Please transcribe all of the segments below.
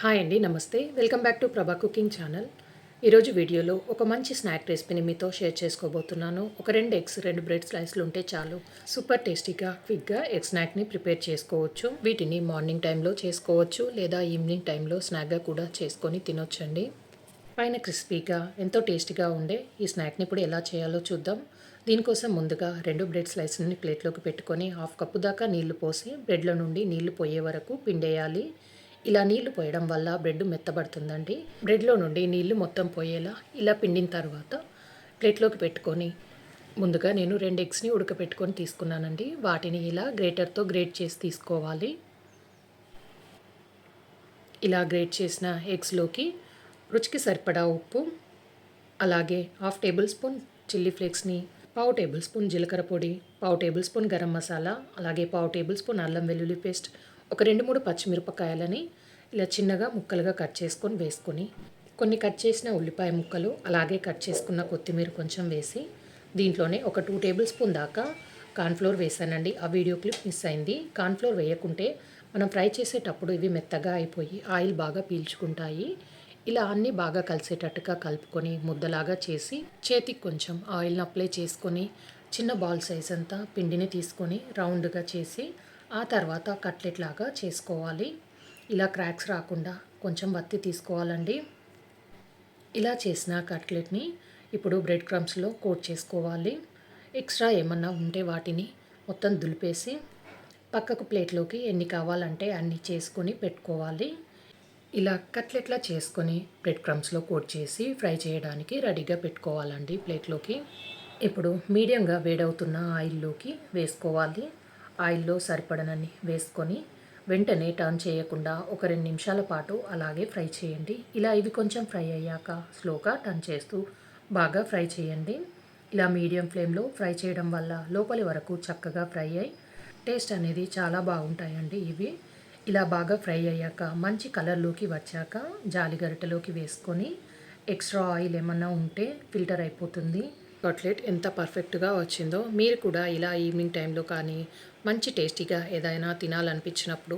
Hi అండి, నమస్తే. Welcome back to ప్రభా కుకింగ్ ఛానల్. ఈరోజు వీడియోలో ఒక మంచి స్నాక్ రెసిపీని మీతో షేర్ చేసుకోబోతున్నాను. ఒక 2 ఎగ్స్, 2 బ్రెడ్ స్లైస్లు ఉంటే చాలు. సూపర్ టేస్టీగా, క్విక్గా ఎగ్ స్నాక్ని ప్రిపేర్ చేసుకోవచ్చు. వీటిని మార్నింగ్ టైంలో చేసుకోవచ్చు లేదా ఈవినింగ్ టైంలో స్నాక్గా కూడా చేసుకొని తినొచ్చండి. పైన క్రిస్పీగా, ఎంతో టేస్టీగా ఉండే ఈ స్నాక్ని ఇప్పుడు ఎలా చేయాలో చూద్దాం. దీనికోసం ముందుగా 2 బ్రెడ్ స్లైస్ని ప్లేట్లోకి పెట్టుకొని 1/2 కప్పు దాకా నీళ్లు పోసి బ్రెడ్ల నుండి నీళ్లు పోయే వరకు పిండేయాలి. ఇలా నీళ్లు పోయడం వల్ల బ్రెడ్ మెత్తబడుతుందండి. బ్రెడ్లో నుండి నీళ్లు మొత్తం పోయేలా ఇలా పిండిన తర్వాత ప్లేట్లోకి పెట్టుకొని ముందుగా నేను 2 ఎగ్స్ని ఉడకపెట్టుకొని తీసుకున్నానండి. వాటిని ఇలా గ్రేటర్తో గ్రేట్ చేసి తీసుకోవాలి. ఇలా గ్రేట్ చేసిన ఎగ్స్లోకి రుచికి సరిపడా ఉప్పు, అలాగే 1/2 టేబుల్ స్పూన్ చిల్లీ ఫ్లేక్స్ని, 1/2 టేబుల్ స్పూన్ జీలకర్ర పొడి, 1/2 టేబుల్ స్పూన్ గరం మసాలా, అలాగే 1/2 టేబుల్ స్పూన్ అల్లం వెల్లుల్లి పేస్ట్, ఒక 2-3 పచ్చిమిరపకాయలని ఇలా చిన్నగా ముక్కలుగా కట్ చేసుకొని వేసుకొని, కొన్ని కట్ చేసిన ఉల్లిపాయ ముక్కలు, అలాగే కట్ చేసుకున్న కొత్తిమీర కొంచెం వేసి, దీంట్లోనే ఒక 2 టేబుల్ స్పూన్ దాకా కార్న్ఫ్లోర్ వేసానండి. ఆ వీడియో క్లిప్ మిస్ అయింది. కార్న్ఫ్లోర్ వేయకుంటే మనం ఫ్రై చేసేటప్పుడు ఇవి మెత్తగా అయిపోయి ఆయిల్ బాగా పీల్చుకుంటాయి. ఇలా అన్నీ బాగా కలిసేటట్టుగా కలుపుకొని ముద్దలాగా చేసి చేతికి కొంచెం ఆయిల్ని అప్లై చేసుకొని చిన్న బాల్ సైజ్ అంతా పిండిని తీసుకొని రౌండ్గా చేసి ఆ తర్వాత కట్లెట్ లాగా చేసుకోవాలి. ఇలా క్రాక్స్ రాకుండా కొంచెం వత్తి తీసుకోవాలండి. ఇలా చేసిన కట్లెట్ని ఇప్పుడు బ్రెడ్ క్రమ్స్లో కోట్ చేసుకోవాలి. ఎక్స్ట్రా ఏమన్నా ఉంటే వాటిని మొత్తం దులిపేసి పక్కకు ప్లేట్లోకి ఎన్ని కావాలంటే అన్ని చేసుకొని పెట్టుకోవాలి. ఇలా కట్లెట్లా చేసుకొని బ్రెడ్ క్రమ్స్లో కోట్ చేసి ఫ్రై చేయడానికి రెడీగా పెట్టుకోవాలండి ప్లేట్లోకి. ఇప్పుడు మీడియంగా వేడవుతున్న ఆయిల్లోకి వేసుకోవాలి. ఆయిల్లో సరిపడనన్ని వేసుకొని వెంటనే టర్న్ చేయకుండా ఒక 2 నిమిషాల పాటు అలాగే ఫ్రై చేయండి. ఇలా ఇవి కొంచెం ఫ్రై అయ్యాక స్లోగా టర్న్ చేస్తూ బాగా ఫ్రై చేయండి. ఇలా మీడియం ఫ్లేమ్లో ఫ్రై చేయడం వల్ల లోపలి వరకు చక్కగా ఫ్రై అయ్యి టేస్ట్ అనేది చాలా బాగుంటాయండి ఇవి. ఇలా బాగా ఫ్రై అయ్యాక మంచి కలర్లోకి వచ్చాక జాలి గరిటెలోకి వేసుకొని ఎక్స్ట్రా ఆయిల్ ఏమన్నా ఉంటే ఫిల్టర్ అయిపోతుంది. కట్లెట్ ఎంత పర్ఫెక్ట్గా వచ్చిందో మీరు కూడా ఇలా ఈవినింగ్ టైంలో కానీ మంచి టేస్టీగా ఏదైనా తినాలనిపించినప్పుడు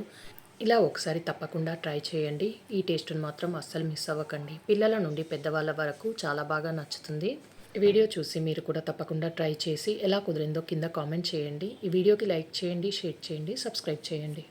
ఇలా ఒకసారి తప్పకుండా ట్రై చేయండి. ఈ టేస్ట్ని మాత్రం అస్సలు మిస్ అవ్వకండి. పిల్లల నుండి పెద్దవాళ్ళ వరకు చాలా బాగా నచ్చుతుంది. ఈ వీడియో చూసి మీరు కూడా తప్పకుండా ట్రై చేసి ఎలా కుదిరిందో కింద కామెంట్ చేయండి. ఈ వీడియోకి లైక్ చేయండి, షేర్ చేయండి, సబ్స్క్రైబ్ చేయండి.